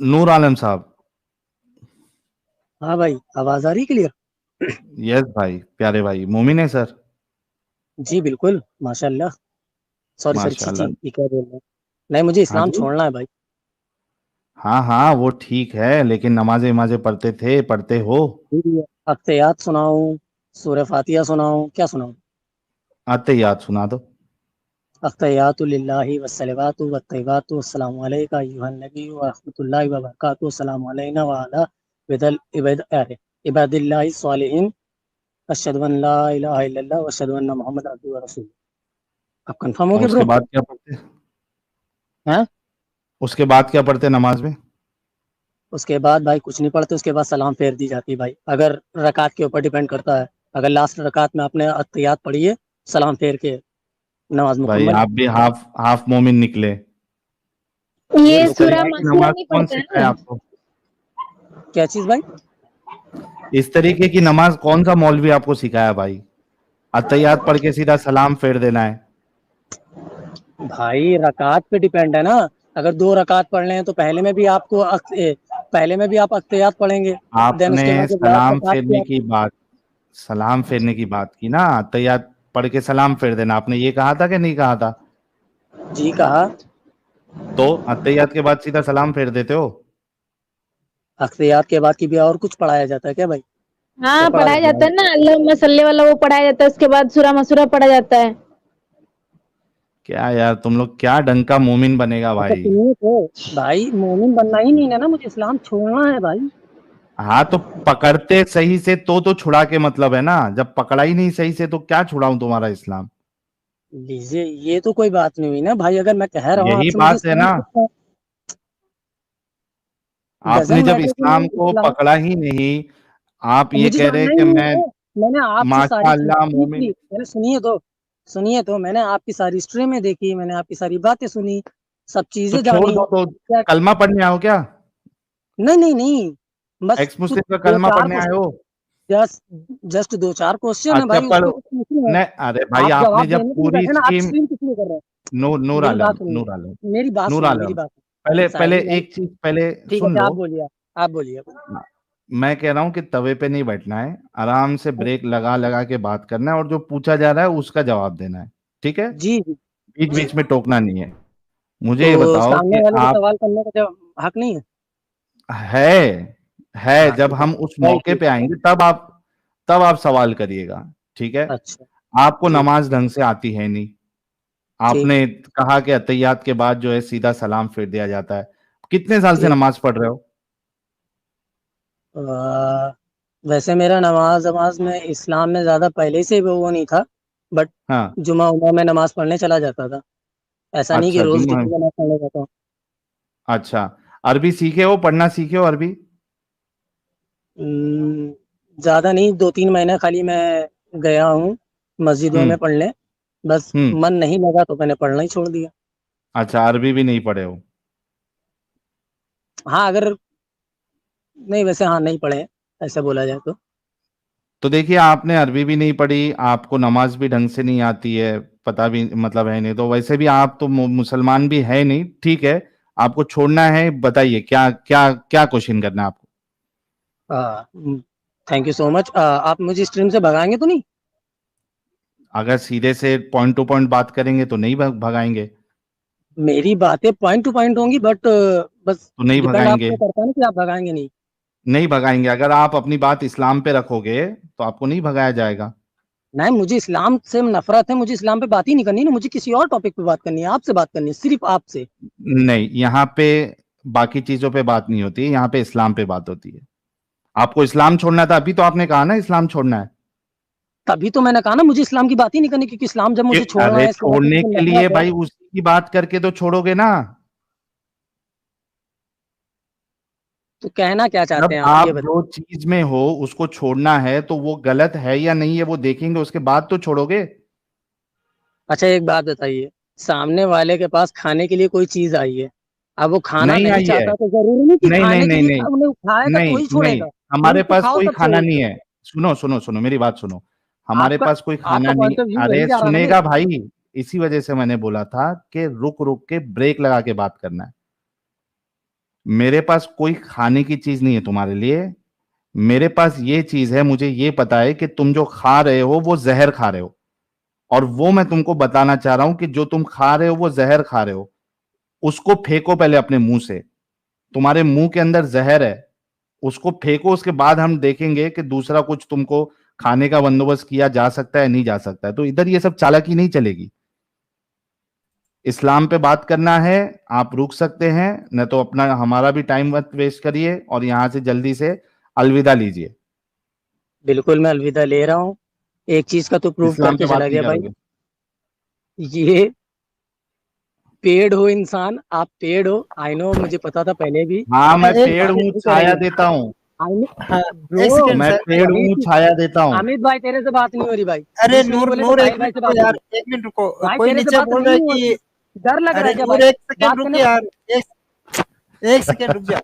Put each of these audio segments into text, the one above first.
नूर आलम साहब। हाँ भाई, आवाज आ रही क्लियर? यस भाई, प्यारे भाई, मोमिन है सर। जी बिल्कुल, माशाल्लाह। सॉरी सॉरी, छी छी, माशाल्लाह। ये क्या बोल रहे हैं? नहीं, मुझे हाँ इस्लाम जी। छोड़ना है भाई। हाँ हाँ, वो ठीक है, लेकिन नमाजें नमाजें पढ़ते थे, पढ़ते हो? जी, अत्तयात सुनाऊं? सूरह फातिहा सुनाऊं? क्या सुनाऊं? आते याद सुना दो। अत्तयातु लिल्लाहि वस्सलावातु वत्तय्यबातु वस्सलामु अलैका अय्युहन नबी व रहमतुल्लाहि व बरकातुहू, अस्सलामु अलैना व अला इबादिल्लाहि स्वालिहीन, अशहदु अन ला इलाहा इल्लल्लाह व अशहदु अन्ना मुहम्मदन अब्दुहु व रसूलुहू। आप कंफर्म हो और गए उसके ब्रो? बाद क्या पढ़ते? हैं? उसके बाद क्या पढ़ते नमाज में? उसके बाद भाई कुछ नहीं पढ़ते, उसके बाद सलाम फेर दी जाती है भाई। अगर रकात के ऊपर डिपेंड करता है। अगर लास्ट रकात में आपने अत्तहियात पढ़ी है, सलाम फेर के नमाज भाई मुकम्मल। आप भी हाफ हाफ मोमिन निकले। ये ये इस तो कोई सूरह बात तरीके की नहीं। मासूरा नमाज नहीं कौन पढ़ते सिखाया हैं? आपको? क्या चीज भाई? इस तरीके की नमाज कौन सा मौलवी आपको सिखाया भाई? अत्तहियात पढ़ के सीधा सलाम फेर देना है? भाई रकात पे डिपेंड है ना। अगर दो रकात पढ़ लें तो पहले में भी आपको पहले में भी आप अत्तहियात पढ़ेंगे। देन आपने उसके बाद जब लास्ट सलाम रकात की फेरने आप। की बात सलाम फेरने की बात की ना, अत्तहियात पढ़ के सलाम फेर देना, आपने ये कहा था कि नहीं कहा था? जी कहा। तो अत्तहियात के बाद सीधा सलाम फेर देते हो? अत्तहियात के बाद की भी और कुछ पढ़ाया जाता है क्या भाई? क्या हाँ, पढ़ा पढ़ाया देते जाता हैं? है ना, अल्लाहुम्मा सल्ली वाला वो पढ़ाया जाता है, उसके बाद सूरह मसूरा पढ़ा जाता है। क्या यार, तुम लोग क्या ढंग का मोमिन बनेगा अच्छा भाई? सुनिए तो, भाई मोमिन बनना ही नहीं है ना, मुझे इस्लाम छोड़ना है भाई। हाँ तो पकड़ते सही से तो छुड़ा के मतलब है ना, जब पकड़ा ही नहीं सही से तो क्या छुड़ाऊं तुम्हारा इस्लाम? लीजिए, ये तो कोई बात नहीं हुई ना भाई। अगर मैं कह रहा हूँ यही आपसे मुझे बात है इस्लाम ना। छोड़ना है, आपने डजंट जब मैटर कि मैं इस्लाम को इस्लाम। पकड़ा ही नहीं, आप अब ये मुझे कह रहे जानना हैं ही कि नहीं मैं है। मैंने आपसे सारी चीजें माशाअल्लाह सीख ली। मोमिन। मैंने सुनिए तो मैंने आपकी सारी हिस्ट्री में देखी, मैंने आपकी सारी बातें सुनी, सब तो चीजें छोड़ जानी दो तो। क्या। कलमा पढ़ने आओ क्या? नहीं नहीं नहीं, बस एक्स कुछ मुस्लिम का दो कलमा चार पढ़ने आए क्वेश्चन। हो? जस्ट जस्ट दो चार क्वेश्चन है अच्छा भाई, पढ़ो। उसको तो पूछ रहे हैं। नहीं अरे भाई, आप आपने जवाब जब देने के लिए पूरी बैठे ना, आप स्कीम। स्ट्रीम किस लिए कर रहे हैं? नूर मेरी बात आलम, सुनिए। नूर आलम, मेरी बात नूर सुनिए, मेरी आलम। बात। पहले पहले साहिल भाई। एक चीज पहले ठीक है, सुन क्या लो। आप बोलिए। आप बोलिए। मैं कह रहा हूँ कि तवे पे नहीं बैठना है, आराम से ब्रेक लगा लगा के बात करना है, और जो पूछा जा रहा है उसका जवाब देना है। ठीक है? जी जी बीच जी। बीच में टोकना नहीं है। मुझे तो ये बताओ सामने कि वाले को आप सवाल करने का जब हक नहीं है? है है हाँ जब ठीक है, हम उस वेरी मौके गुड। पे आएंगे तब आप सवाल करिएगा। ठीक है? अच्छा। आपको जी। नमाज ढंग से आती है नहीं। ठीक। आपने कहा कि अतहियात के बाद जो है सीधा सलाम फेर दिया जाता है। कितने साल से ठीक। नमाज पढ़ रहे हो? आ, वैसे मेरा नमाज नमाज में इस्लाम में ज़्यादा पहले से वो नहीं था। बट हाँ। जुमा उमा में नमाज पढ़ने चला जाता था। ऐसा नहीं कि अच्छा रोज़ जुम्मा। डेली नमाज पढ़ने जाता हूँ। अच्छा। अरबी सीखे हो, पढ़ना सीखे हो अरबी? हम्म, ज़्यादा नहीं, 2-3 महीने खाली मैं गया हूँ मस्जिदों में हम्म। पढ़ने। बस हम्म। मन नहीं लगा तो मैंने पढ़ना ही छोड़ दिया। अच्छा, अरबी भी नहीं पढ़े हो? हाँ अगर, नहीं वैसे हाँ नहीं पढ़े, ऐसा बोला जाए तो। तो देखिए, आपने अरबी भी नहीं पढ़ी, आपको नमाज भी ढंग से नहीं आती है, पता भी मतलब है नहीं, तो वैसे भी आप तो मुसलमान भी है नहीं। ठीक है? आपको छोड़ना है, बताइए क्या क्या क्या क्वेश्चन करना है आपको? Thank you so much. आप मुझे स्ट्रीम से भगाएंगे तो नहीं? अगर सीधे से पॉइंट टू पॉइंट बात करेंगे तो नहीं भगाएंगे। मेरी बातें पॉइंट टू पॉइंट होंगी, बट बस तो नहीं डिपेंड आप भगाएंगे। पे करता है ना कि आप भगाएंगे नहीं। नहीं भगाएंगे, अगर आप अपनी बात इस्लाम पे रखोगे तो आपको नहीं भगाया जाएगा। नहीं, मुझे इस्लाम से नफरत है, मुझे इस्लाम पे बात ही नहीं करनी ना, मुझे किसी और टॉपिक पे बात करनी है, आपसे बात करनी है, सिर्फ आपसे। नहीं, यहाँ पे बाकी चीजों पे बात नहीं होती है, यहाँ पे इस्लाम पे बात होती है। आपको इस्लाम छोड़ना था, अभी तो आपने कहा ना इस्लाम छोड़ना है। तभी तो मैंने कहा ना, मुझे इस्लाम की बात ही नहीं करनी, क्योंकि इस्लाम जब मुझे छोड़ना अरे है, इस्लाम से छोड़ने मुझे के लिए नफरत है। भाई उसी की बात करके तो छोड़ोगे ना। तो कहना क्या चाहते जब हैं आप, ये आप बताइए। जो चीज में हो उसको छोड़ना है तो वो गलत है या नहीं है वो देखेंगे, उसके बाद तो छोड़ोगे। अच्छा एक बात बताइए, सामने वाले के पास खाने के लिए कोई चीज आई है, अब वो खाना नहीं नहीं आई है। चाहता तो जरूरी नहीं कि नहीं नहीं खाने के नहीं लिए नहीं। उन्हें खाएगा तो नहीं वही नहीं, छोड़ेगा। नहीं हमारे तो पास खाओ कोई तब खाना नहीं छोड़ेगा। है। सुनो सुनो सुनो, मेरी बात सुनो। हमारे आपका पास कोई आपका खाना नहीं। पॉइंट ऑफ व्यू वही अरे जा रहा है ना सुनेगा मेरा। भाई। इसी वजह से मैंने बोला था कि रुक रुक के ब्रेक लगा के बात करना है। मेरे पास कोई खाने की चीज नहीं है तुम्हारे लिए, मेरे पास ये चीज है, मुझे ये पता है कि तुम जो खा रहे हो वो जहर खा रहे हो, और वो मैं तुमको बताना चाह रहा हूं कि जो तुम खा रहे हो वो जहर खा रहे हो, उसको फेंको पहले अपने मुंह से। तुम्हारे मुंह के अंदर जहर है, उसको फेंको, उसके बाद हम देखेंगे कि दूसरा कुछ तुमको खाने का बंदोबस्त किया जा सकता है नहीं जा सकता है। तो इधर ये सब चालाकी नहीं चलेगी। इस्लाम पे बात करना है, आप रुक सकते हैं, न तो अपना हमारा भी टाइम मत वेस्ट करिए और यहां से जल्दी से अलविदा लीजिए। बिल्कुल मैं अलविदा ले रहा हूँ। एक चीज का तो प्रूव इस्लाम पे करके बात चला नहीं गया भाई। करोगे? ये पेड़ हो इंसान, आप पेड़ हो, आई नो, मुझे पता था पहले भी। हाँ, मैं एक पेड़ हूँ, नहीं छाया करेंगे। देता हूँ। आई नो हाँ, एक ब्रो। सेकंड मैं सर। पेड़ अभी हूँ, छाया देता हूँ। अमित भाई तेरे से बात नहीं हो रही भाई। अरे बीच में नहीं नूर, बोले तो नूर एक साहिल भाई मिनट से रुको बात यार, होगी। एक मिनट रुको। भाई कोई तेरे से नीचे बात बोल रहा है नहीं हो रही, कि डर लग रहा अरे है क्या नूर भाई? एक सेकंड बात रुक करने। यार, एक सेकंड रुक जा।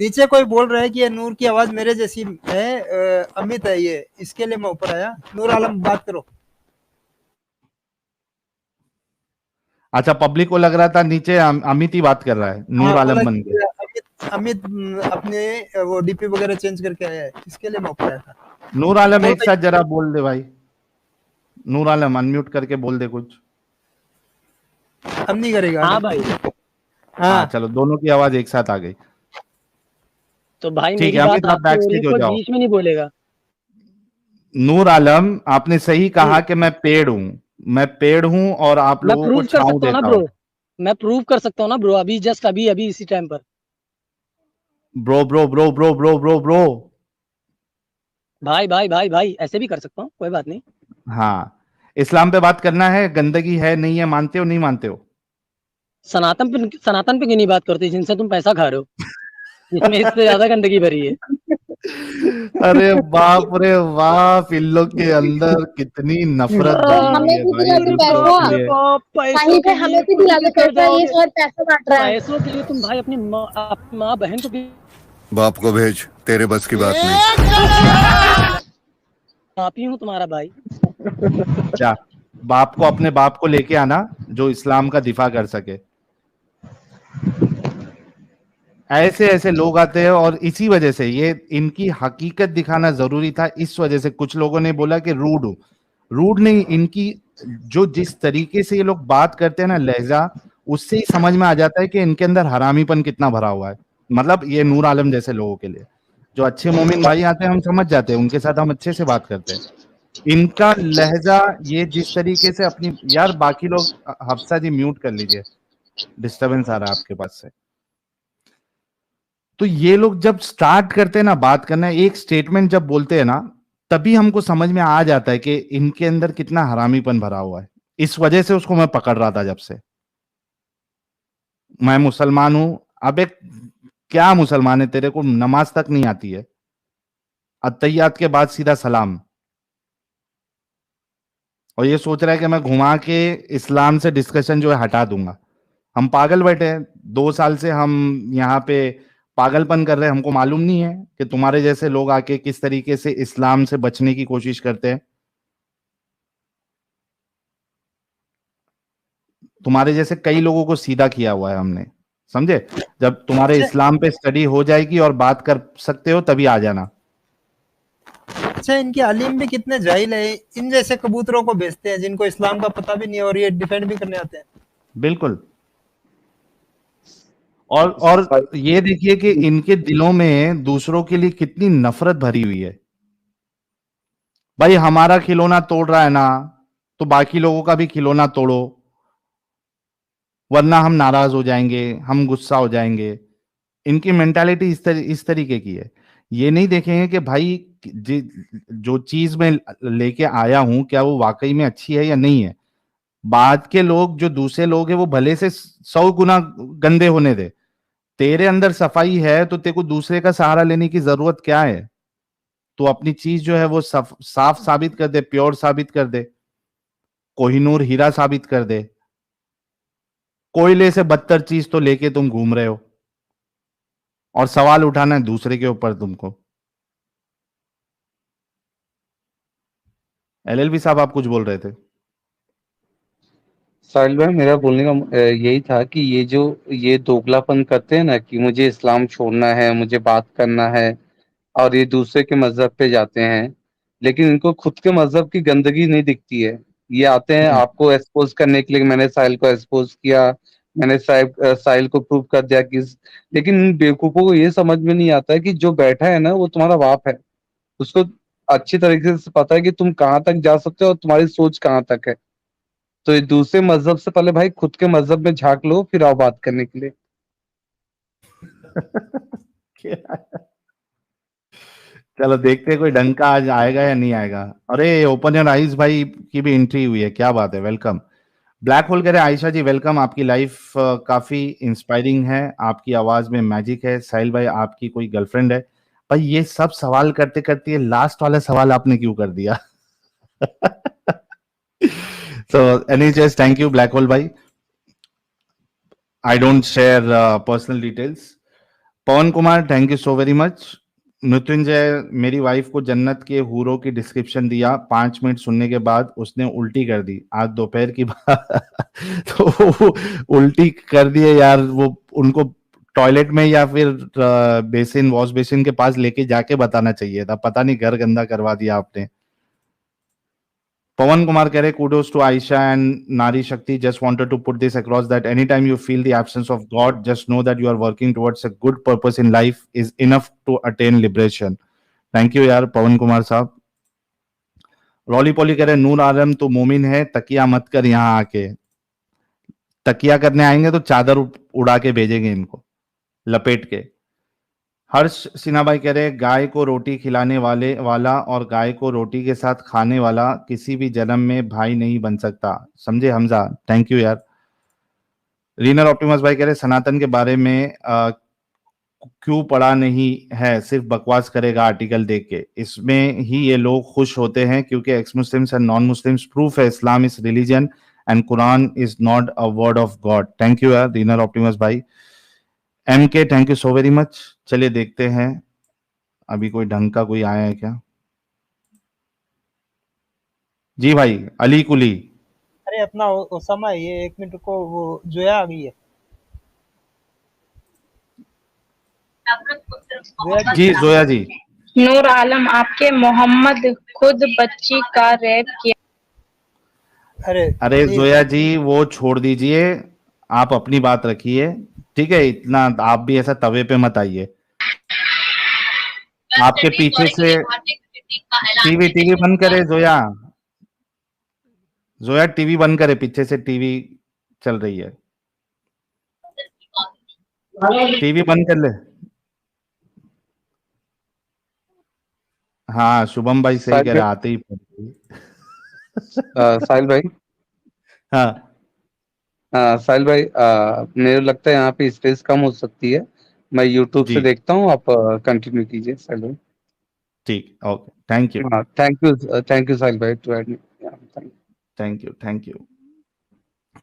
नीचे कोई बोल रहा है कि ये नूर की आवाज मेरे जैसी है, अमित है ये, इसके लिए मैं ऊपर आया। नूर आलम बात करो। अच्छा, पब्लिक को लग रहा था नीचे अमित ही बात कर रहा है, हाँ नूर बोला आलम बन कि गए। अमित अपने वो डीपी वगैरह चेंज करके आया है, इसके लिए मैं ऊपर आया था। नूर आलम बोल एक साथ जरा बोल दे भाई, नूर आलम अनम्यूट करके बोल दे कुछ। भाई, हम नहीं करेगा। हाँ भाई। हाँ हाँ चलो, दोनों की आवाज एक साथ आ गई। तो भाई ठीक मेरी है बात अमित, आप आपसे बैक हो रही है, स्टेज हो कोई जाओ। बीच में नहीं बोलेगा। नूर आलम, आपने सही कहा कि मैं पेड़ हूं, मैं पेड़ हूं और आप मैं लोगों को प्रूव कर छांव सकता हूँ ना देता हूं। ब्रो। मैं प्रूव कर सकता हूँ ना ब्रो, अभी जस्ट अभी अभी इसी टाइम पर। Bro bro bro bro bro bro bro. भाई भाई भाई भाई ऐसे भी कर सकता हूँ, कोई बात नहीं। हाँ, इस्लाम पे बात करना है, गंदगी है नहीं है, मानते हो नहीं मानते हो? सनातन पे क्यों नहीं बात करते जिनसे तुम पैसा खा रहे हो, जिसमें इससे ज्यादा गंदगी भरी है। अरे बाप रे बाप, इन लोग के अंदर कितनी नफरत भरी हुई हमें है भी भाई दिला दे दूसरों पैसा। के लिए। पैसों साहिल के भाई हमें लिए भी कुछ दिला भी दे कर पैसा, ये जाओगे। सब पैसा बांट रहा है। पैसों के लिए तुम भाई अपनी माँ बहन को भी बाप को भेज, तेरे बस की बात नहीं। माफी हूँ तुम्हारा भाई। जा, बाप को, अपने बाप को लेके आना जो इस्लाम का दिफा कर सके। ऐसे ऐसे लोग आते हैं और इसी वजह से ये इनकी हकीकत दिखाना जरूरी था। इस वजह से कुछ लोगों ने बोला कि रूड हूं, रूड नहीं, इनकी जो जिस तरीके से ये लोग बात करते हैं ना, लहजा, उससे ही समझ में आ जाता है कि इनके अंदर हरामीपन कितना भरा हुआ है। मतलब ये नूर आलम जैसे लोगों के लिए, जो अच्छे मोमिन भाई आते हैं हम समझ जाते हैं, उनके साथ हम अच्छे से बात करते हैं। इनका लहजा, ये जिस तरीके से अपनी, यार बाकी लोग, हफ्सा जी म्यूट कर लीजिए, डिस्टरबेंस आ रहा है आपके पास से। तो ये लोग जब स्टार्ट करते हैं ना बात करना, एक स्टेटमेंट जब बोलते हैं ना, तभी हमको समझ में आ जाता है कि इनके अंदर कितना हरामीपन भरा हुआ है। इस वजह से उसको मैं पकड़ रहा था जब से। मैं मुसलमान हूं। अबे क्या मुसलमान है, तेरे को नमाज तक नहीं आती है? अत्तहियात के बाद सीधा सलाम, और ये सोच रहा है कि मैं घुमा के इस्लाम से डिस्कशन जो है हटा दूंगा। हम पागल बैठे हैं, 2 साल से हम यहाँ पे पागलपन कर रहे हैं। हमको मालूम नहीं है कि तुम्हारे जैसे लोग आके किस तरीके से इस्लाम से बचने की कोशिश करते हैं। तुम्हारे जैसे कई लोगों को सीधा किया हुआ है हमने, समझे? जब तुम्हारे अच्छा, इस्लाम पे स्टडी हो जाएगी और बात कर सकते हो तभी आ जाना। अच्छा इनके आलिम भी कितने जाहिल है, इन जैसे कबूतरों को भेजते हैं जिनको इस्लाम का पता भी नहीं है और ये डिफेंड भी करने आते हैं। बिल्कुल। और ये देखिए कि इनके दिलों में दूसरों के लिए कितनी नफरत भरी हुई है। भाई हमारा खिलौना तोड़ रहा है ना, तो बाकी लोगों का भी खिलौना तोड़ो, वरना हम नाराज हो जाएंगे, हम गुस्सा हो जाएंगे। इनकी मेंटालिटी इस तरीके की है। ये नहीं देखेंगे कि भाई जो चीज मैं लेके आया हूं, क्या वो वाकई में अच्छी है या नहीं है। बाद के लोग, जो दूसरे लोग हैं, वो भले से 100 गुना गंदे होने दे, तेरे अंदर सफाई है तो तेरे को दूसरे का सहारा लेने की जरूरत क्या है? तो अपनी चीज जो है वो साफ साबित कर दे, प्योर साबित कर दे, कोहिनूर हीरा साबित कर दे। कोयले से बदतर चीज तो लेके तुम घूम रहे हो, और सवाल उठाना है दूसरे के ऊपर तुमको। एलएलबी साहब, आप कुछ बोल रहे थे? साहिल भाई, मेरा बोलने का यही था कि ये दोगलापन करते हैं ना कि मुझे इस्लाम छोड़ना है, मुझे बात करना है, और ये दूसरे के मजहब पे जाते हैं, लेकिन इनको खुद के मजहब की गंदगी नहीं दिखती है। ये आते हैं आपको एक्सपोज करने के लिए, मैंने साहिल को एक्सपोज किया, मैंने साहिल को प्रूव कर दिया कि, लेकिन इन बेवकूफों को ये समझ में नहीं आता है कि जो बैठा है ना वो तुम्हारा बाप है। उसको अच्छी तरीके से पता है कि तुम कहाँ तक जा सकते हो और तुम्हारी सोच कहाँ तक है। तो ये दूसरे मजहब से पहले भाई खुद के मजहब में झांक लो, फिर आओ बात करने के लिए। चलो देखते हैं कोई ढंग का आज आएगा या नहीं आएगा। अरे ओपन योर आइज भाई की भी एंट्री हुई है, क्या बात है, वेलकम। ब्लैक होल कह रहे आयशा जी वेलकम, आपकी लाइफ काफी इंस्पायरिंग है, आपकी आवाज में मैजिक है। साहिल भाई आपकी कोई गर्लफ्रेंड है? भाई ये सब सवाल करते करते ये लास्ट वाला सवाल आपने क्यों कर दिया? So anyways, thank you Black Hole भाई। I don't share personal details। Pawan Kumar thank you so very much. Mrityunjay, मेरी वाइफ को जन्नत के हूरों की डिस्क्रिप्शन दिया, 5 मिनट सुनने के बाद उसने उल्टी कर दी आज दोपहर की बात। तो वो उल्टी कर दिए यार, वो उनको टॉयलेट में या फिर बेसिन वॉश बेसिन के पास लेके जाके बताना चाहिए था, पता नहीं घर गंदा करवा दिया आपने। Pawan Kumar keh rahe, kudos to Aisha and Nari Shakti. Just wanted to put this across that anytime you feel the absence of God, just know that you are working towards a good purpose in life is enough to attain liberation. Thank you यार पवन कुमार साहब। Really poly कह रहे नूर आलम तो मोमिन है, तकिया मत कर यहाँ आके। तकिया करने आएंगे तो चादर उड़ा के भेजेंगे इनको लपेट के। हर्ष सिन्हा भाई कह रहे गाय को रोटी खिलाने वाला और गाय को रोटी के साथ खाने वाला किसी भी जन्म में भाई नहीं बन सकता, समझे हमजा? थैंक यू यार। रीनर ऑप्टिमस भाई कह रहे सनातन के बारे में क्यों पढ़ा नहीं है, सिर्फ बकवास करेगा आर्टिकल देख के। इसमें ही ये लोग खुश होते हैं क्योंकि ex Muslims and non Muslims proof है Islam is religion and Quran is not a word of God. Thank you यार रीनर ऑप्टिमस भाई। MK thank you so very much. चलिए देखते हैं अभी कोई ढंग का कोई आया है क्या। जी भाई अली कुली। अरे अपना ओसामा है ये, 1 मिनट को, वो जोया आ गई है। जी जोया जी। नूर आलम, आपके मोहम्मद खुद बच्ची का रेप किया। अरे जोया जी वो छोड़ दीजिए, आप अपनी बात रखिए, ठीक है? इतना आप भी ऐसा तवे पे मत आइए। आपके पीछे से टीवी बंद करे जोया। जोया टीवी बंद करे, पीछे से टीवी चल रही है, टीवी बंद कर ले। हाँ शुभम भाई सही कह रहे, आते ही साहिल भाई, हाँ साहिल भाई, मेरे लगता है यहाँ पे स्पेस कम हो सकती है, मैं यूट्यूब से देखता हूँ, आप कंटिन्यू कीजिए साहिल भाई। ठीक, okay, thank you. Thank you Sahil भाई to add me. Thank you.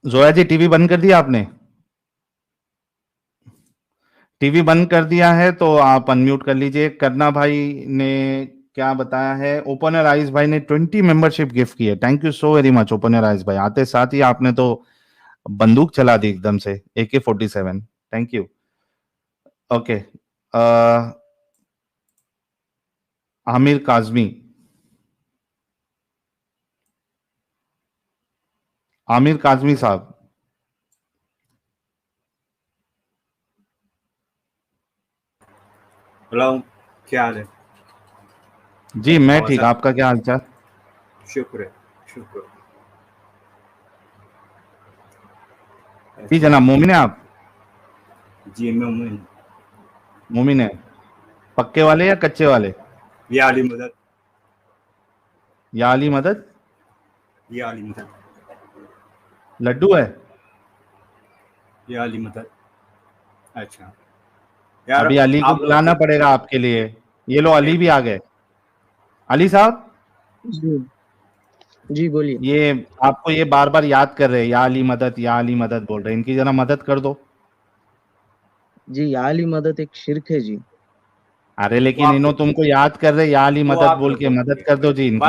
Zoya ji TV बंद कर दिया आपने? टीवी बंद कर दिया है तो आप अनम्यूट कर लीजिए। करना भाई ने क्या बताया है, ओपनर आइज भाई ने 20 मेंबरशिप गिफ्ट की है, thank you so very much opener eyes भाई। आते साथ ही आपने तो बंदूक चला दी एकदम से, AK-47, thank you. Okay, Aamir Kazmi, Aamir Kazmi साहब। हेलो, क्या हाल है? जी मैं ठीक, आपका क्या हाल चाल? शुक्र है, शुक्र। जी जनाब, मोमिन है आप? जी मैं मोमिन। मोमिन है, पक्के वाले या कच्चे वाले? या अली मदद। या अली मदद? या अली मदद। लड्डू है? या अली मदद। अच्छा यार, अभी अली को बुलाना पड़ेगा आपके लिए। ये लो अली भी आ गए। अली साहब जी बोलिए। ये आपको ये बार बार याद कर रहे हैं, या अली मदद या अली मदद बोल रहे हैं, इनकी जरा मदद कर दो। जी या अली मदद एक शिर्क है जी। अरे लेकिन इन्हों तुमको याद कर रहे, या अली मदद बोल के मदद कर दो जी इनकी।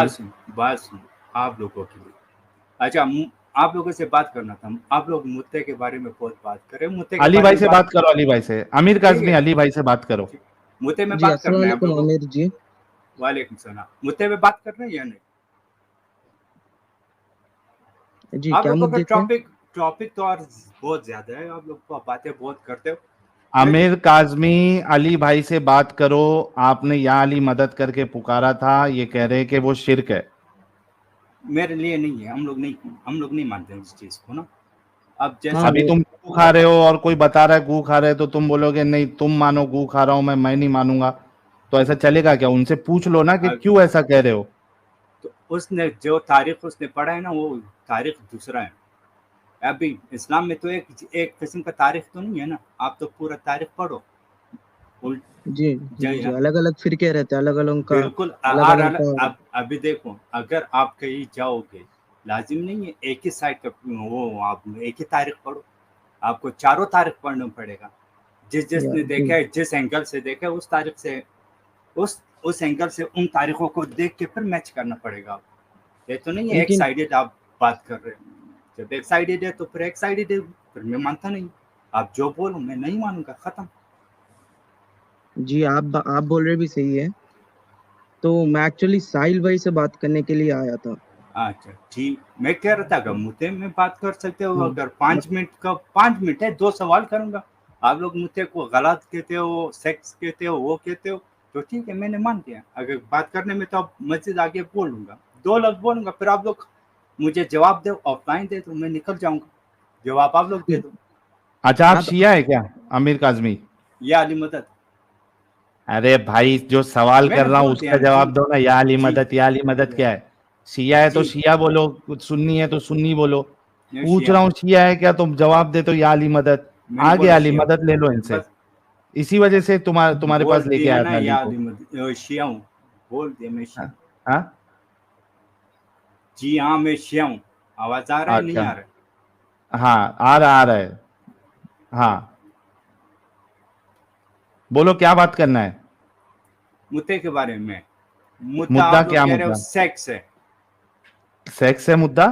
बात सुन आप लोगों के लिए। अच्छा आप लोगों से बात करना था। आप लोग मुद्दे के बारे में बहुत बात करें, मुद्दे के अली बारे भाई में से बात करो, अली भाई से, अमीर ठीक काज़मी है, अली भाई से बात करो। ठीक। मुद्दे में जी बात अस्सलाम करना है आप वालेकुम लोगों को। आमिर जी। वालेकुम सलाम। मुद्दे में बात कर रहे हैं या नहीं? जी आप क्या लोगों का मुद्दे थे? टॉपिक तो और बहुत ज्यादा है, आप लोग तो बातें बहुत करते हो। आमिर काज़मी अली भाई से बात करो। आपने या अली मदद करके पुकारा था, ये कह रहे हैं कि वो शिर्क है। मेरे लिए नहीं है, हम लोग नहीं मानते हैं इस चीज को ना। अब जैसे हाँ अभी वो तुम गू खा रहे हो और कोई बता रहा है गू खा रहे हो, तो तुम बोलोगे नहीं तुम मानो गू खा रहा हूं मैं नहीं मानूंगा। तो ऐसा चलेगा क्या? उनसे पूछ लो ना कि अब क्यों ऐसा कह रहे हो। तो उसने जो तारीख उसने पढ़ा है ना, वो तारीख दूसरा है। अभी इस्लाम में तो एक किस्म का तारीख तो नहीं है ना, आप तो पूरा तारीख पढ़ो। उल- जी जी जी जय अलग अलग फिरके रहते हैं, अलग अलग का बिल्कुल। अलग अलग का। अब अभी देखो, अगर आप कहीं जाओगे, लाजिम नहीं है एक ही साइड का वो, आप एक ही तारीख पढ़ो, आपको चारों तारीख पढ़ना पड़ेगा। जिसने जी देखा है, जिस एंगल से देखा है, उस तारीख से उस एंगल से उन तारीखों को देख के फिर मैच करना पड़ेगा। ये तो नहीं है एक लेकिन साइडेड आप बात कर रहे हो। जब एक साइडेड है तो फिर एक साइडेड है, फिर मैं मानता नहीं। आप जो बोलो मैं नहीं मानूंगा, खत्म। जी आप बोल रहे भी सही है। तो मैं एक्चुअली साहिल भाई से बात करने के लिए आया था। अच्छा ठीक, मैं कह रहा था अगर मुद्दे में बात कर सकते हो, हाँ अगर 5 मिनट है, 2 सवाल करूंगा। आप लोग मुद्दे को गलत कहते हो, सेक्स कहते हो, वो कहते हो, तो ठीक है, मैंने मान लिया। अगर बात करने में तो अब मस्जिद आगे बोलूंगा, 2 लफ्ज बोलूंगा, फिर आप लोग मुझे जवाब दो, ऑफलाइन दे दो, मैं निकल जाऊंगा। जवाब आप लोग दे दो। अच्छा, आप हाँ तो शिया है क्या आमिर काज़मी? या अली मदद। अरे भाई, जो सवाल कर मैंने रहा हूँ बोल दिया उसका ना जी। जवाब दो ना। या अली जी मदद, या अली मदद क्या है? शिया है तो जी शिया बोलो, कुछ सुन्नी है तो सुन्नी बोलो। मैं पूछ शिया रहा हूँ। हूँ शिया है क्या, तुम जवाब दे तो या अली मदद। मैंने आ बोला गया अली शिया हूँ। मदद, ले लो इनसे। बस इसी वजह से तुम्हारे बोल पास लेके दिया आया ना, था अली या को। अली मदद शिया हूँ। बोल दिया मैं शिया हाँ हूँ। हाँ? जी हाँ, मैं शिया हूँ। आवाज आ रहा है, नहीं अच्छा, आ रहा है? हाँ आ रहा है। हाँ बोलो, क्या बात करना है? मुद्दे के बारे में। मुद्दा मुद्दा आप लोग क्या कह रहे हो मुद्दा? सेक्स है। सेक्स है मुद्दा?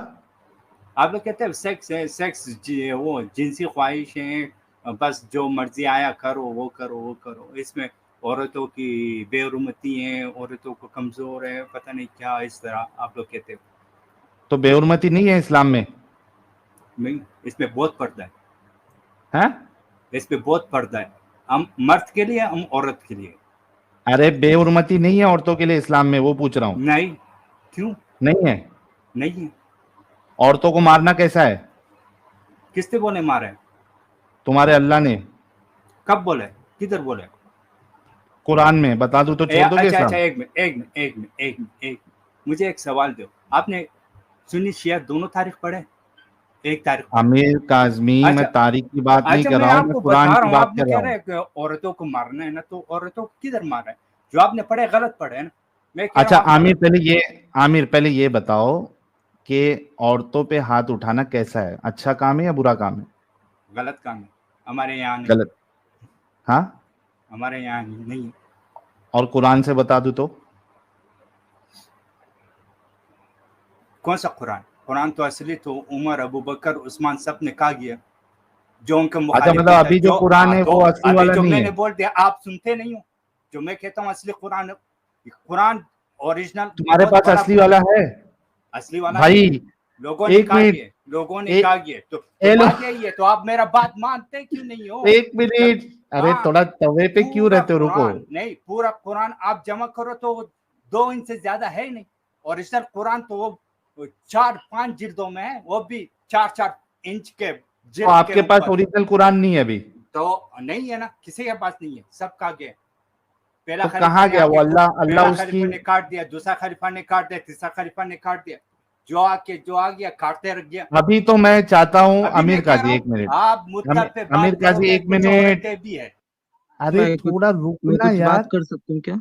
आप लोग कहते हैं सेक्स है, वो जिनसी ख्वाहिश है, बस जो मर्जी आया करो, वो करो, वो करो। इसमें औरतों की बेरुमती है, औरतों को कमजोर है, पता नहीं क्या, इस तरह आप लोग कहते हो। तो बेहुरमती नहीं है इस्लाम में? नहीं, इसमें बहुत पर्दा है। हैं? इसमें बहुत पर्दा है। हम मर्द के लिए, हम औरत के लिए। अरे बेहुरमती नहीं है औरतों के लिए इस्लाम में, वो पूछ रहा हूँ। नहीं। क्यों नहीं है? नहीं है? औरतों को मारना कैसा है? किसने बोले मारा है? तुम्हारे अल्लाह ने। कब बोले? किधर बोले? कुरान में बता दूं तो छोड़ दोगे अच्छा इस्लाम? एक मिनट, एक मिनट, एक मिनट, एक मिनट, एक मिनट। मुझे एक सवाल दो। आपने सुन्नी शिया दोनों तारीख पढ़े? एक तारीख पढ़े? आमिर काज़मी, मैं अच्छा। तारीख की बात नहीं अच्छा, कर मैं रहा हूँ, मैं आपको कुरान बता रहा की हूँ, बात आपने कर रहा कह हूँ। रहे हैं कि औरतों को मारना है ना, तो औरतों को किधर मारा है? जो आपने पढ़े गलत पढ़े है ना। मैं कह रहा अच्छा हूँ आपने आमिर पहले ये बताओ कि औरतों पे हाथ उठाना कैसा है, अच्छा काम है या बुरा काम है? गलत काम है। हमारे यहाँ नहीं है। गलत? हाँ? हमारे यहाँ नहीं है। और कुरान से बता दूं तो? कौन सा कुरान? कुरान तो असली तो उमर, अबू बकर, उस्मान सब ने कहा गया, जो उनके अच्छा, मुखालिफ मतलब नहीं था। अभी जो कुरान है तो वो असली अभी वाला जो नहीं मैंने है? बोल दिया, आप सुनते नहीं हो। जो मैं कहता हूँ असली कुरान, कुरान ओरिजिनल तुम्हारे बहुत पास बड़ा असली वाला है? असली वाला नहीं है। भाई लोगों ने एक कहा मिनट, ये, लोगों ने एक कहा ये, तो एलो बात यही है। तो आप मेरा बात मानते क्यों नहीं हो? एक जब मिनट, अरे हाँ, थोड़ा तवे पे क्यों पूरा रहते हो, रुको। कुरान नहीं, पूरा कुरान आप जमा करो तो 2 इंच से ज्यादा है ही नहीं। ओरिजिनल कुरान तो वो 4-5 जिल्दों में है, वो भी 4-4 इंच के तो जिल्द के आपके पास ऊपर। ओरिजिनल कुरान नहीं है अभी? तो नहीं है ना, किसी के पास नहीं है, सबका गया। पहला तो खलीफा कहाँ ने गया वो? आके अल्लाह पहला उसकी। खलीफा ने काट दिया, दूसरा खलीफा ने काट दिया, तीसरा खलीफा ने काट दिया, जो आ गया काटते रख गया। अभी तो मैं चाहता हूँ अभी आमिर मैं कह रहा काजी, हूँ, एक मिनट। आप मुद्दा पे आमिर बात काजी, करोगे, एक कुछ मिनट। औरतें भी है। अरे थोड़ा मैं रुकना कुछ बात यार। कर सकता हूँ क्या?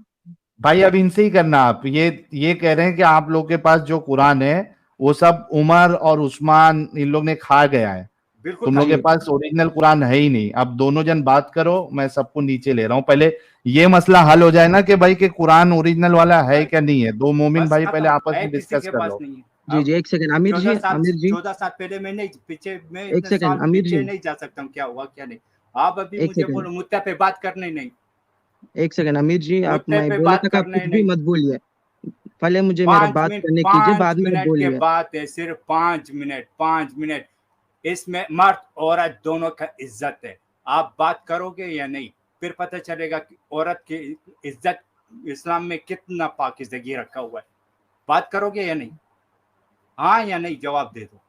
भाई अब इनसे ही करना। आप ये कह रहे हैं कि आप लोग के पास जो कुरान है वो सब उमर और उस्मान इन लोग ने खा गया है, बिल्कुल तुम खा लोग के गया। पास ओरिजिनल कुरान है ही नहीं। अब दोनों जन बात करो, मैं सबको नीचे ले रहा हूँ। पहले ये मसला हल हो जाए ना कि भाई के कुरान ओरिजिनल वाला है क्या नहीं है। दो मोमिन बस भाई पहले खत्म आपस है, में किसी डिस्कस के कर पास लो। नहीं है। जी जी, एक सेकंड आमिर जी, आमिर जी 14 साल पहले मैं नहीं, पीछे मैं एक इतने सेकंड साल आमिर पीछे जी, नहीं जा सकता हूँ, क्या हुआ क्या नहीं। आप अभी एक मुझे सेकंड, बोलो मुद्दा पे बात करने नहीं, एक सेकंड आमिर जी, आप मुद्दे मैं पे बोला बात तक आप करने कुछ भी नहीं। मत बोलिए, पहले मुझे मेरा पांच बात मिनट करने कीजिए, पांच बाद में आप मिनट के बोलिए। बात है, सिर्फ 5 मिनट, 5 मिनट। इसमें मर्द औरत दोनों का इज्जत है। आप बात करोगे या नहीं, फिर पता चलेगा कि औरत की इज्जत इस्लाम में कितना पाकिज़गी रखा हुआ है। बात करोगे या नहीं? हाँ या नहीं जवाब दे दो।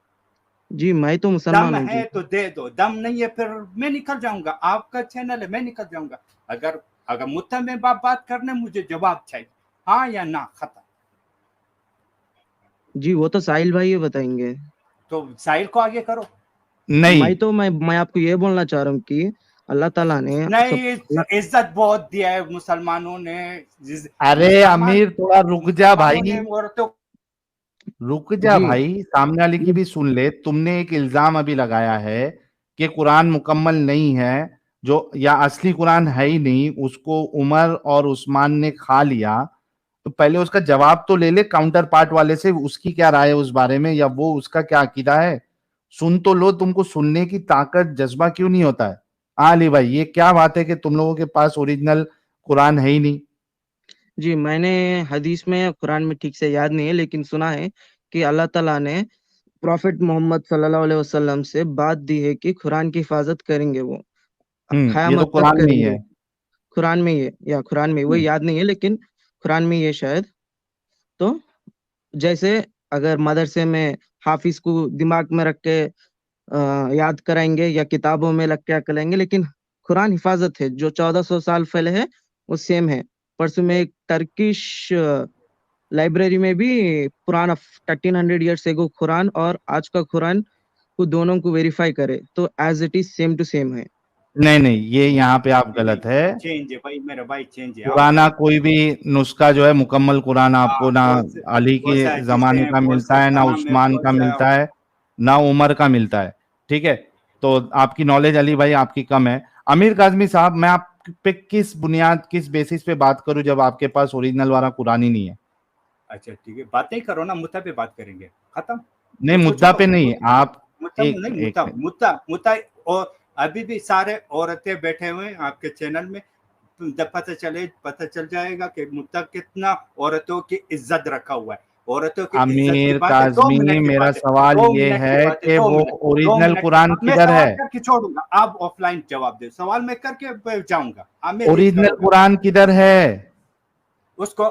जी मैं तो दम मुसलमान हूँ है जी। तो दे दो, दम नहीं है फिर मैं निकल जाऊंगा। आपका चैनल है, मैं निकल जाऊंगा। अगर अगर मुद्दा में बात करने, मुझे जवाब चाहिए, हाँ या ना, खत्म। जी वो तो साहिल भाई ये बताएंगे। तो साहिल को आगे करो। नहीं मैं आपको ये बोलना चाह रहा हूँ कि अल्लाह ताला ने सब नहीं, इज्जत बहुत दिया है मुसलमानों ने। अरे अमीर थोड़ा रुक जा मुसलमानों भाई, ने औरतों रुक जा जी भाई, सामने वाले की ये भी सुन ले। तुमने एक इल्जाम अभी लगाया है कि कुरान मुकम्मल नहीं है, जो या असली कुरान है ही नहीं, उसको उमर और उस्मान ने खा लिया। तो पहले उसका जवाब तो ले ले काउंटर पार्ट वाले से, उसकी क्या राय है उस बारे में, या वो उसका क्या अकीदा है। सुन तो लो, तुमको सुनने की ताकत जज्बा क्यों नहीं होता है। हाँ अली भाई, ये क्या बात है कि तुम लोगों के पास ओरिजिनल कुरान है ही नहीं। जी मैंने हदीस में कुरान में ठीक से याद नहीं है, लेकिन सुना है कि अल्लाह ताला ने प्रॉफिट मोहम्मद सल्लल्लाहु अलैहि वसल्लम से बात दी है कि कुरान की हिफाजत करेंगे वो, ये तो क़यामत तक कुरान में ही करेंगे। है। कुरान में ये, या कुरान में वो हम्म, याद नहीं है, लेकिन कुरान में ये शायद। तो जैसे अगर मदरसे में हाफिज को दिमाग में रख के याद कराएंगे या किताबों में लग के कराएंगे, लेकिन कुरान हिफाजत है, जो 1400 साल पहले है वो सेम है। परसों में एक टर्किश लाइब्रेरी में भी पुराना 1300 ईयर्स एगो कुरान और आज का कुरान को दोनों को वेरीफाई करे तो as it is same to same है। नहीं नहीं, ये यहाँ पे आप नहीं नहीं, गलत है। चेंज है भाई, मेरा भाई चेंज है। आओ पुराना कोई भी नुस्खा जो है, मुकम्मल कुरान आपको ना अली बहुत के से हदीसें जमाने हैं, का बहुत मिलता से है, ना कलाम है, उस्मान बहुत का सा। मिलता है, ना उमर का मिलता है। ठीक है, तो आपकी नॉलेज अली भाई आपकी कम है। अमीर काजमी साहब, मैं आप पे किस बुनियाद, किस बेसिस पे बात करूं जब आपके पास ओरिजिनल वाला कुरान ही नहीं है। अच्छा ठीक है, बात नहीं करो ना, मुद्दा पे बात करेंगे, खत्म। नहीं, उसको मुद्दा छोड़ो, पे नहीं आप। मुद्दा एक नहीं, एक मुद्दा मिनट। मुद्दा मुद्दा। और अभी भी सारे औरतें बैठे हुए हैं आपके चैनल में। जब पता चल जाएगा कि मुद्दा कितना औरतों की इज्जत रखा हुआ है। औरतों की इज्जत की आमिर बात है, 2 मिनट काजमी, की मेरा बात है, सवाल दो ये मिनट की है बात है, कि दो वो मिनट, दो ओरिजिनल मिनट। कुरान अब मैं किधर सवाल है। करके छोड़ूंगा, आप ऑफलाइन जवाब दे, सवाल मैं करके जाऊंगा, आप मैं रीड ओरिजिनल करोगे। कुरान किधर है। उसको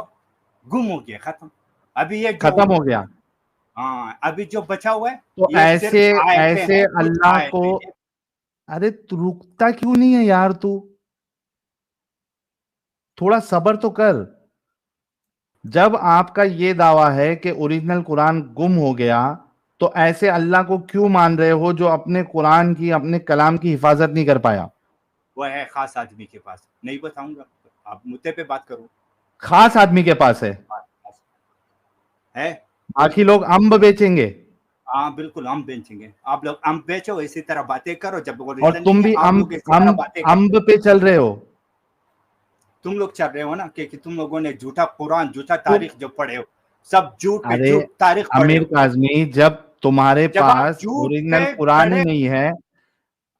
गुम हो गया, खत्म। अभी ये जो, खत्म हो गया। हाँ अभी जो बचा हुआ है, तो ये ऐसे सिर्फ आयतें ऐसे हैं, कुछ अल्लाह को, आयतें हैं। अरे तू रुकता क्यों नहीं है यार तू, थोड़ा सब्र तो कर। जब आपका ये दावा है कि ओरिजिनल कुरान गुम हो गया, तो ऐसे अल्लाह को क्यों मान रहे हो जो अपने कुरान की, अपने कलाम की हिफाजत नहीं कर पाया। वो है खास आदमी के पास, नहीं बताऊंगा, आप मुद्दे पे बात करो। खास आदमी के पास है, है। बाकी लोग अम्ब बेचेंगे। हाँ बिल्कुल, हम बेचेंगे, आप लोग हम बेचो, इसी तरह बातें करो। जब और ओरिजिनल नहीं तुम है, भी आप अम्ब लोग इसी तरह अम्ब बातें करो। अम्ब पे चल रहे हो। तुम लोग चल रहे हो ना, कि तुम लोगों ने झूठा कुरान, झूठा तो तारीख जो पढ़े हो, सब झूठ पे अरे झूठ तारीख पढ़े अमीर हो। काजमी, जब तुम्हारे जब आप पास झूठ ओरिजिनल पे कुरान ही पढ़े, नहीं है,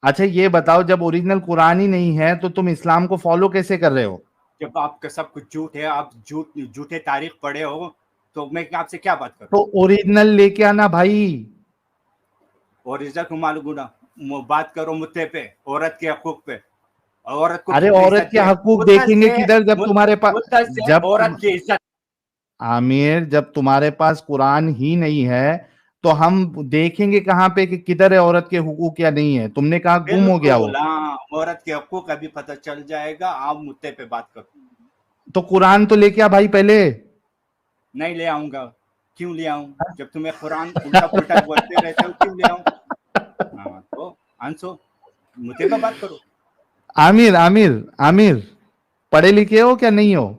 अच्छा ये बताओ, जब ओरिजिनल कुरान ही नहीं है तो तुम इस्लाम को फॉलो कैसे कर रहे हो। जब आपका सब कुछ झूठ है, आप झूठे तारीख पढ़े हो, तो मैं आपसे क्या बात करूं। तो ओरिजिनल लेके आना भाई। और इज्जत मालूम ना, बात करो मुद्दे पे, औरत के हकूक पे। औरत को अरे कितनी औरत इज्जत के है, हकूक देखेंगे किधर जब तुम्हारे पास, मुद्दा से जब औरत की इज्जत। आमिर जब तुम्हारे पास कुरान ही नहीं है, तो हम देखेंगे कहाँ पे कि किधर है औरत के हुकूक या नहीं है। तुमने कहा गुम हो गया वो, बिल्कुल हाँ, औरत के हकूक अभी पता चल जाएगा, आप मुद्दे पे बात करो। तो कुरान तो लेके आ भाई पहले। नहीं ले आऊंगा, क्यों ले आऊं, जब तुम्हें कुरान उल्टा पुल्टा बोलते रहते हो, क्यों ले आऊं। हाँ तो आंसो, मुद्दे पे बात करो। आमिर आमिर आमिर, पढ़े लिखे हो क्या नहीं हो।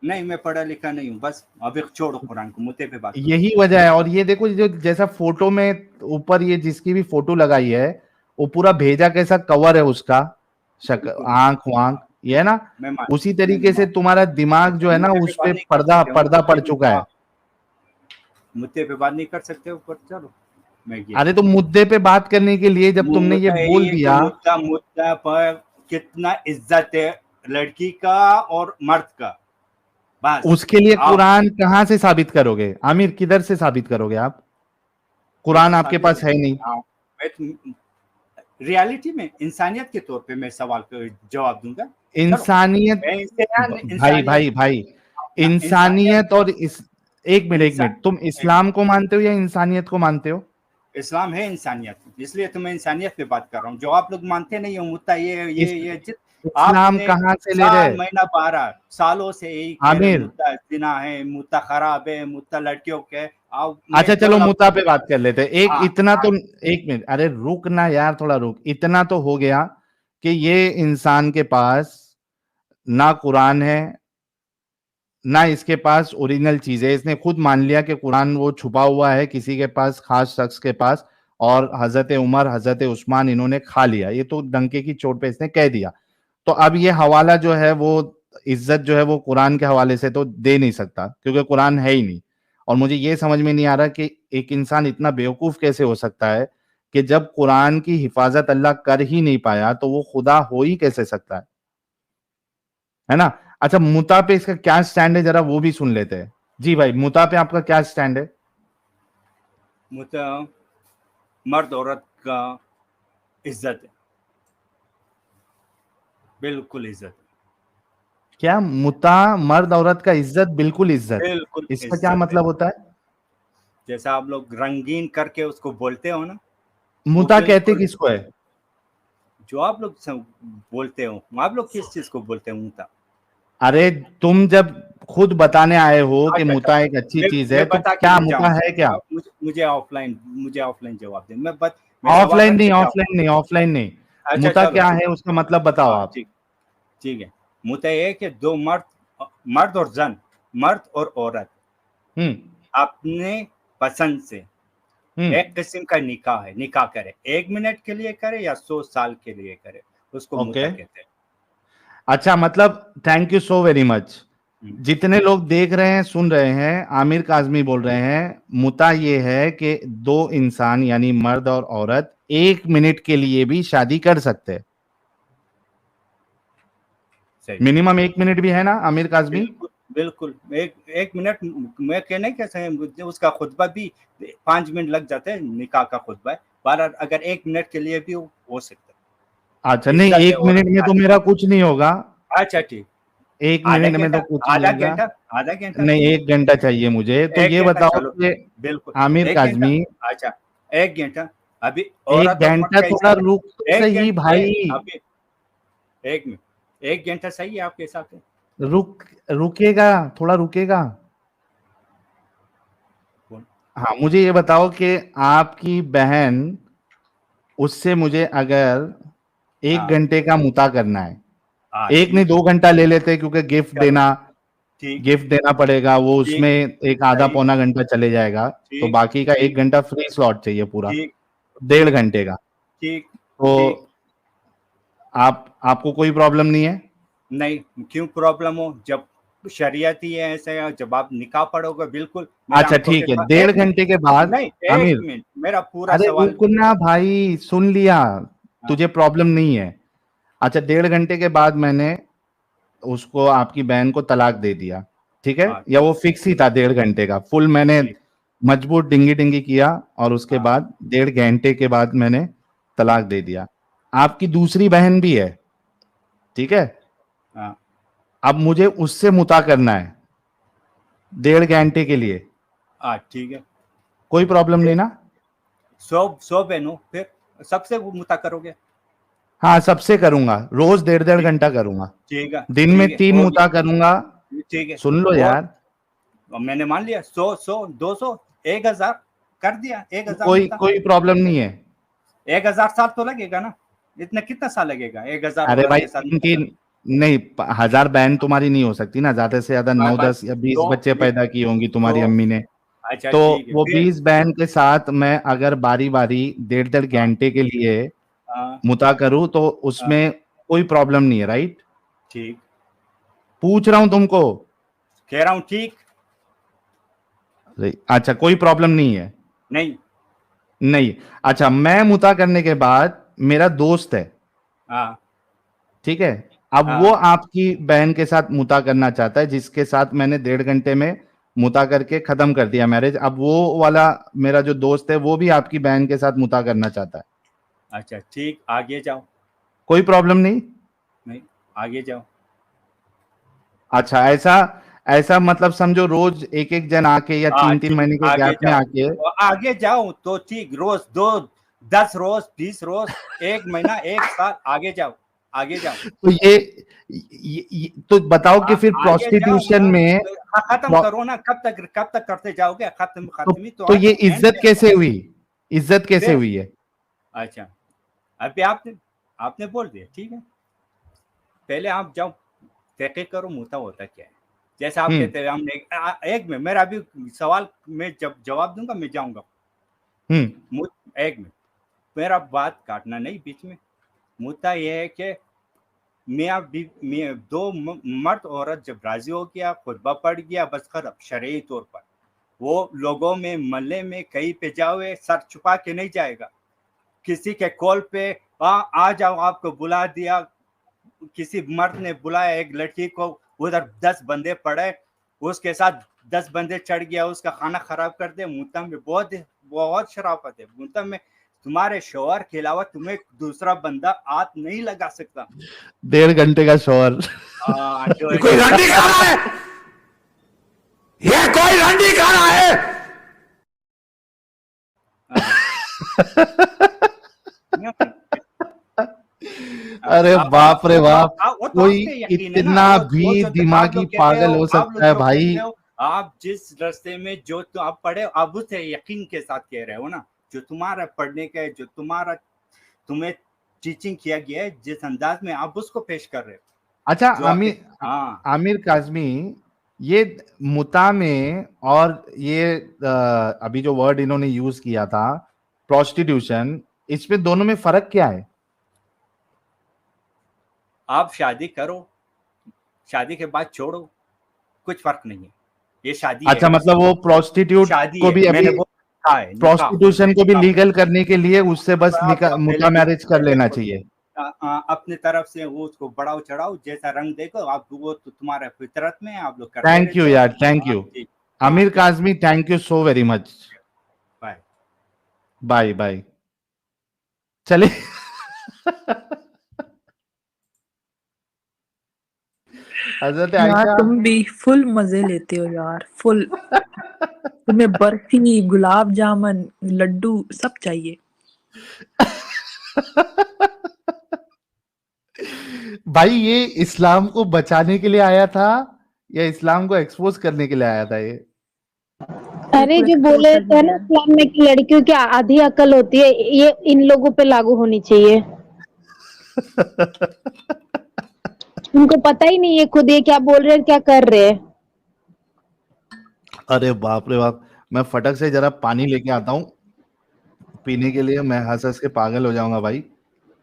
नहीं, मैं पढ़ा लिखा नहीं हूँ, बस अभी छोड़ो कुरान को, मुद्दे पे बात करो। यही वजह है। और ये देखो, जो जैसा फोटो में ऊपर ये जिसकी भी फोटो लगाई है, वो पूरा भेजा कैसा कवर है उसका, आंख वांख, ये है ना, मैं मान उसी तरीके से तुम्हारा दिमाग जो है ना, मुद्दे पे उस बात पे नहीं कर पर्दा सकते हो, पर्दा पड़ चुका है। मुद्दे पे बात नहीं कर सकते ऊपर, चलो मैं गया। अरे तो मुद्दे पे बात करने के लिए जब तुमने ये मुद्दा बोल है कि दिया, मुद्दा पर कितना इज्जत है लड़की का और मर्द का, बस। उसके लिए आप कुरान कहाँ से साबित करोगे आमिर? किधर से साबित करोगे आप? कुरान आपके पास है नहीं। रियलिटी में इंसानियत के तौर पे मैं सवाल का जवाब दूंगा। इंसानियत, मैं इंसान भाई भाई भाई, इंसानियत और इस, एक मिनट, तुम इस्लाम को मानते हो या इंसानियत को मानते हो? इस्लाम है इंसानियत, इसलिए तो मैं इंसानियत पे बात कर रहा हूँ। जो आप लोग मानते नहीं हो मुद्दा ये इस्लाम कहाँ से ले रहे? महीना 12 सालों से यही कह रहे, आमिर, मुद्दा जिना है, मुद्दा खराब है, मुद्दा लड़कियों के। अच्छा चलो मुद्दा पे बात कर लेते हैं। एक हाँ, इतना तो, एक मिनट, अरे रुक ना यार, थोड़ा रुक। इतना तो हो गया कि ये इंसान के पास ना कुरान है ना इसके पास ओरिजिनल चीज है। इसने खुद मान लिया कि कुरान वो छुपा हुआ है किसी के पास, खास शख्स के पास, और हजरत उमर, हजरत उस्मान इन्होंने खा लिया। ये तो डंके की चोट पे इसने कह दिया। तो अब ये हवाला जो है वो, इज्जत जो है वो कुरान के हवाले से तो दे नहीं सकता, क्योंकि कुरान है ही नहीं। और मुझे ये समझ में नहीं आ रहा कि एक इंसान इतना बेवकूफ कैसे हो सकता है कि जब कुरान की हिफाजत अल्लाह कर ही नहीं पाया तो वो खुदा हो ही कैसे सकता है ना? अच्छा, मुता पे इसका क्या स्टैंड है, जरा वो भी सुन लेते हैं। जी भाई, मुता पे आपका क्या स्टैंड है? मुद्दा मर्द औरत का इज्जत है, बिल्कुल इज्जत है, क्या मुता मर्द औरत का इज्जत, बिल्कुल इज्जत? बिल्कुल इसका क्या इज्जत मतलब होता है? जैसा आप लोग रंगीन करके उसको बोलते हो ना, मुता कहते बिल्कुल किसको है? जो आप लोग बोलते हो, आप लोग किस चीज को बोलते हो मुता? अरे तुम जब खुद बताने आए हो कि अच्छा, मुता एक अच्छी चीज है, मैं तो बता के क्या नहीं मुता जाऊंगा। है क्या? आप मुझे ऑफलाइन जवाब दें। मैं सवाल ऑफलाइन रख नहीं, के जाऊंगा। ऑफलाइन नहीं, ऑफलाइन नहीं। अच्छा मुता चलो, क्या ठीक है उसका मतलब बताओ हाँ, आप। ठीक है। मुता ये है कि दो मर्द और जन, मर्द और औरत हम्म अपने पसंद से एक किस्म का निकाह है, निकाह करे, 1 मिनट के लिए करे या 100 साल के लिए करे, उसको मुता ओके, कहते हैं। अच्छा, मतलब thank you so very much. हम्म, जितने लोग देख रहे हैं, सुन रहे हैं, आमिर काजमी बोल रहे हैं, मुता ये है कि दो इंसान यानी मर्द और औरत 1 मिनट के लिए भी शादी कर सकते हैं। सही, मिनिमम 1 मिनट भी है ना आमिर काजमी? बिल्कुल बिल्कुल। एक मिनट मैं कहने कैसे, उसका खुतबा भी 5 मिनट लग जाते हैं, निकाह का खुतबा है। बारह अगर 1 मिनट के लिए भी हो सकता अच्छा, है। नहीं, इज्जत है 1 मिनट औरत में तो का। मेरा कुछ नहीं होगा। अच्छा ठीक, 1 मिनट में तो कुछ नहीं आधा होगा। घंटा, आधा घंटा, नहीं, 1 घंटा चाहिए मुझे। तो 1 ये घंटा, बताओ चलो कि बिल्कुल आमिर 1 घंटा। काजमी, अच्छा 1 घंटा, अभी एक औरत और मर्द घंटा का थोड़ा इज्जत रुक तो है। 1 सही घंटा भाई। अभी 1 मिनट, 1 घंटा सही है आपके हिसाब से? रुकेगा, थोड़ा रुकेगा। हाँ, मुझे ये बताओ कि आपकी बहन, उससे मुझे अगर एक हाँ घंटे का मुता करना है, हाँ, एक नहीं ठीक, 2 घंटा ले लेते हैं, क्योंकि चलो ठीक गिफ्ट देना पड़ेगा, वो ठीक, उसमें एक आधा सही, पौना घंटा चले जाएगा। तो ठीक बाकी का ठीक 1 घंटा फ्री स्लॉट चाहिए पूरा, ठीक 1.5 घंटे का। ठीक तो ठीक। आपको कोई प्रॉब्लम नहीं है? नहीं, क्यों प्रॉब्लम हो? जब शरीयत ही है ऐसे, जब आप निकाह पढ़ोगे, बिल्कुल मेरा अच्छा आंखों के ठीक है, साथ। 1.5 घंटे के बाद। नहीं, एक आमिर, मिनट, मेरा पूरा अरे सवाल। रुकना भाई, सुन लिया, हाँ, तुझे प्रॉब्लम नहीं है। अच्छा, 1.5 घंटे के बाद मैंने उसको, आपकी बहन को तलाक दे दिया, ठीक है? हाँ, या वो फिक्स ही था 1.5 घंटे का, फुल मैंने ठीक, मजबूत डिंगी डिंगी किया, और उसके हाँ, बाद 1.5 घंटे के बाद मैंने तलाक दे दिया। आपकी दूसरी बहन भी है, ठीक है? हाँ, अब मुझे उससे मुता करना है 1.5 घंटे के लिए, हाँ, ठीक है। कोई प्रॉब्लम नहीं ना? 100 बहनों, फिर सबसे वो मुता करोगे? हाँ, सबसे करूंगा, रोज 1.5 ठीक, घंटा करूंगा, ठीक है, दिन में ठीक है, 3 हो मुता गया, करूंगा। ठीक है। सुन लो और यार, मैंने मान लिया 100, 200, 1000 कर दिया, 1000 कोई मुता। कोई प्रॉब्लम नहीं है। 1000 साल तो लगेगा ना? इतना कितना साल लगेगा 1000 अरे औरत भाई, के साथ तीन मुता तीन, करने? नहीं, 1000 बहन तुम्हारी नहीं हो सकती ना, ज्यादा से ज्यादा बात 9 10 या 20 तो बच्चे पैदा की होंगी तुम्हारी तो अम्मी ने। अच्छा तो ठीक है, वो फिर 20 बहन के साथ मैं अगर बारी बारी 1.5 हाँ, घंटे के लिए हाँ, मुता करूं तो हाँ, उसमें कोई प्रॉब्लम नहीं है, राइट? ठीक, पूछ रहा हूं तुमको। कह रहा हूँ ठीक। अच्छा, कोई प्रॉब्लम नहीं है? नहीं। नहीं। अच्छा, मैं मुता करने के बाद मेरा दोस्त है, हाँ ठीक है, अब वो हाँ आपकी बहन के साथ मुता करना चाहता है, जिसके साथ मैंने 1.5 घंटे में मुता करके खत्म कर दिया मैरिज। अब वो वाला मेरा जो दोस्त है वो भी आपकी बहन के साथ मुता करना चाहता है। अच्छा ठीक, आगे जाओ। कोई प्रॉब्लम नहीं? नहीं, आगे जाओ। अच्छा, ऐसा ऐसा मतलब समझो रोज एक एक जन आके या हाँ 3-3 ठीक, महीने के आगे गैप में जाओ। आके। और आगे जाओ तो ठीक, रोज 10 रोज 20 रोज, 1 महीना, 1 साल, आगे जाओ, आगे जाओ। तो ये तो बताओ कि फिर आगे जाओ प्रोस्टिट्यूशन में खत्म प्रो- करो ना, कब तक करते जाओगे? खत्म ही तो तो आज ये एंड इज्जत पे कैसे आता हुई? इज्जत कैसे फिर। हुई है? अच्छा, अभी आपने बोल दिया, ठीक है। पहले आप जाओ, तहकीक करो मुद्दा होता क्या है। जैसे आप हम्म कहते हैं हमने एक में मेरा अभी सवाल में जब जवाब दूंगा मैं जाऊंगा। हम्म एक में मेरा बात काटना नहीं बीच में। मुद्दा यह है कि मैं दो मर्द औरत जब राजी हो गया, खुतबा पड़ गया, बस खत्म। शरई तौर पर वो लोगों में मल्ले में कहीं पे जाओगे सर छुपा के नहीं जाएगा। किसी के कॉल पे आ जाओ, आपको बुला दिया, किसी मर्द ने बुलाया एक लड़की को, उधर 10 बंदे पड़े, उसके साथ 10 बंदे चढ़ गया, उसका खाना खराब कर दे। मुद्दा में बहुत बहुत शराफत है। मुद्दा में तुम्हारे शौहर के अलावा तुम्हें दूसरा बंदा हाथ नहीं लगा सकता। 1.5 घंटे का शोर। तो कोई रंडी खा रहा है, ये कोई रंडी खा रहा है। अरे बाप रे बाप, वो तो कोई आप पे यकीन है ना। इतना वो भी जो आप दिमागी लोग कहते पागल हो, हो आप लोग सकता है जो भाई? कहते हो, आप जिस रास्ते में जो तो आप पढ़े, आप उसे यकीन के साथ कह रहे हो ना। जो तुम्हारा पढ़ने का है, जो तुम्हें टीचिंग किया गया है, जिस अंदाज में आप उसको पेश कर रहे हो। अच्छा, जो आपके हाँ आमिर काजमी, ये मुता में और ये अभी जो वर्ड इन्होंने यूज किया था प्रोस्टिट्यूशन, इसमें दोनों में फर्क क्या है? आप शादी करो, शादी के बाद छोड़ो, कुछ फर्क नहीं है। ये शादी है अच्छा, बस, मतलब वो प्रोस्टिट्यूट शादी को है। भी मैंने अभी बोला है निकाह, प्रोस्टिट्यूशन को भी निकाह लीगल करने के लिए उससे बस आप मुता मैरिज कर लेना चाहिए। अपने तरफ से वो उसको बढ़ाओ चढ़ाओ, जैसा रंग देखो आप, वो तो तुम्हारा फितरत में है, आप लोग करते थैंक यू रहते हो। यार, थैंक यू ठीक, आमिर चलो, Kazmi, thank you so very much. Bye. Bye bye. चले। हजरत यार आयशा। तुम भी फुल मजे लेते हो यार, फुल। तुम्हें बर्फी, गुलाब जामुन, लड्डू सब चाहिए। भाई, ये इस्लाम को बचाने के लिए आया था या इस्लाम को एक्सपोज करने के लिए आया था ये? अरे बिल्कुल जो एक्सपोज बोले करने थे के ना लिए। इस्लाम में कि लड़कियों की आधी अकल होती है, ये इन लोगों पे लागू होनी चाहिए। उनको पता ही नहीं है खुद ये क्या बोल रहे हैं, क्या कर रहे हैं। अरे बाप रे बाप, मैं फटक से जरा पानी लेके आता हूँ पीने के लिए, मैं हंस हंस के पागल हो जाऊंगा भाई।